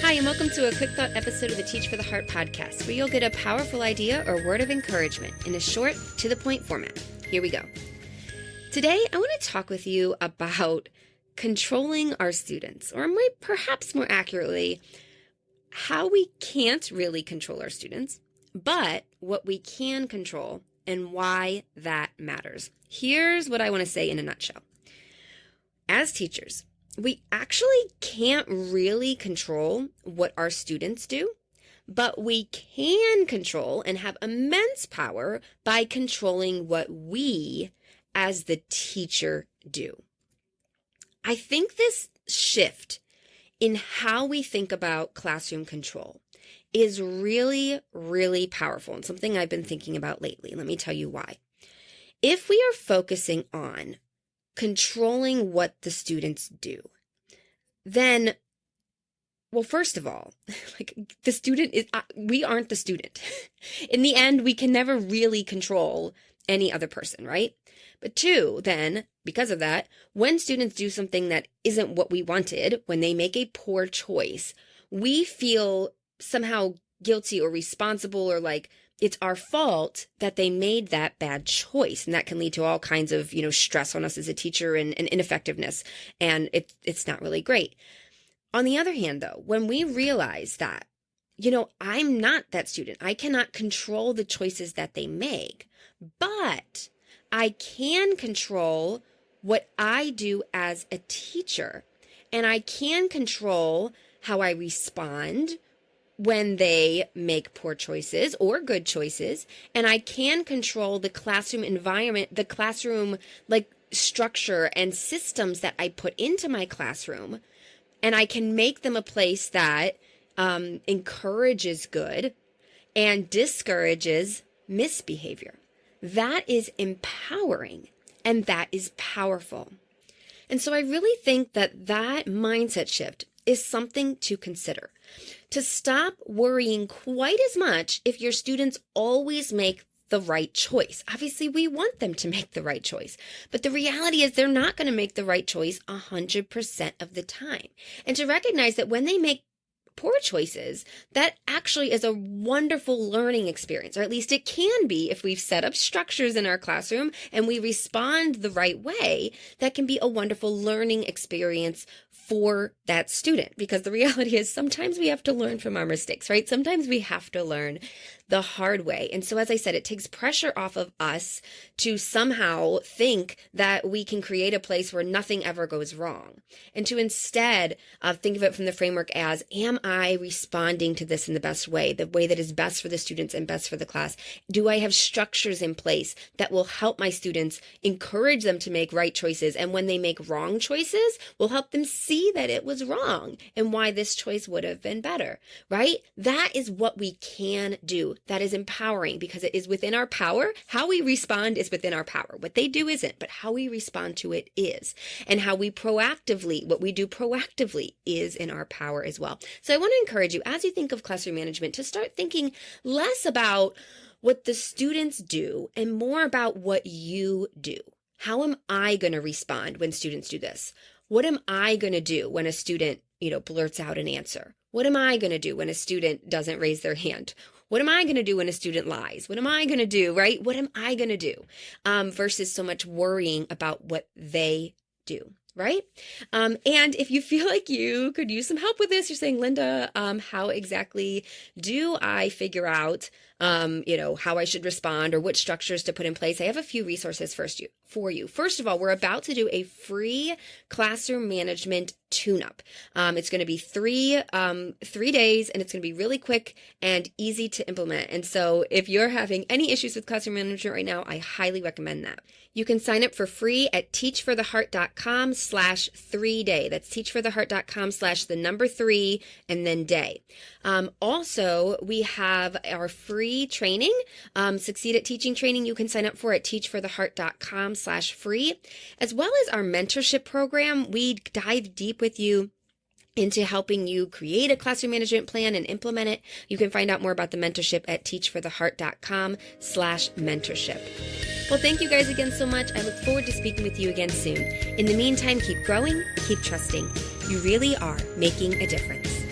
Hi, and welcome to a quick thought episode of the Teach for the Heart podcast, where you'll get a powerful idea or word of encouragement in a short, to-the-point format. Here we go. Today, I want to talk with you about controlling our students, or perhaps more accurately, how we can't really control our students, but what we can control and why that matters. Here's what I want to say in a nutshell. As teachers, we actually can't really control what our students do, but we can control and have immense power by controlling what we, as the teacher, do. I think this shift in how we think about classroom control is really, really powerful and something I've been thinking about lately. Let me tell you why. If we are focusing on controlling what the students do, then, well, first of all, the student is, we aren't the student. In the end, we can never really control any other person, right? But two, then, because of that, when students do something that isn't what we wanted, when they make a poor choice, we feel somehow guilty or responsible or like it's our fault that they made that bad choice. And that can lead to all kinds of, stress on us as a teacher and ineffectiveness. And it's not really great. On the other hand, though, when we realize that, I'm not that student, I cannot control the choices that they make, but I can control what I do as a teacher, and I can control how I respond when they make poor choices or good choices, and I can control the classroom environment, the classroom structure and systems that I put into my classroom, and I can make them a place that encourages good and discourages misbehavior. That is empowering, and that is powerful. And so I really think that mindset shift is something to consider. To stop worrying quite as much if your students always make the right choice. Obviously, we want them to make the right choice, but the reality is they're not going to make the right choice 100% of the time. And to recognize that when they make poor choices, that actually is a wonderful learning experience, or at least it can be if we've set up structures in our classroom and we respond the right way. That can be a wonderful learning experience for that student, because the reality is sometimes we have to learn from our mistakes, right? Sometimes we have to learn the hard way. And so, as I said, it takes pressure off of us to somehow think that we can create a place where nothing ever goes wrong, and to instead think of it from the framework as, am I responding to this in the best way, the way that is best for the students and best for the class? Do I have structures in place that will help my students, encourage them to make right choices, and when they make wrong choices, will help them see that it was wrong and why this choice would have been better, right? That is what we can do. That is empowering because it is within our power. How we respond is within our power. What they do isn't, but how we respond to it is. And what we do proactively is in our power as well. So I want to encourage you, as you think of classroom management, to start thinking less about what the students do and more about what you do. How am I going to respond when students do this? What am I going to do when a student, blurts out an answer? What am I going to do when a student doesn't raise their hand? What am I going to do when a student lies? What am I going to do, right? What am I going to do? Versus so much worrying about what they do, right? And if you feel like you could use some help with this, you're saying, Linda, how exactly do I figure out, how I should respond or what structures to put in place? I have a few resources for you. First of all, we're about to do a free classroom management tune-up. It's going to be three days, and it's going to be really quick and easy to implement. And so if you're having any issues with classroom management right now, I highly recommend that. You can sign up for free at teachfortheheart.com/3day. That's teachfortheheart.com/3 and then day. Also, we have our free training, Succeed at Teaching training. You can sign up for at teachfortheheart.com/free, as well as our mentorship program. We dive deep with you into helping you create a classroom management plan and implement it. You can find out more about the mentorship at teachfortheheart.com/mentorship. Well, thank you guys again so much. I look forward to speaking with you again soon. In the meantime, keep growing, keep trusting. You really are making a difference.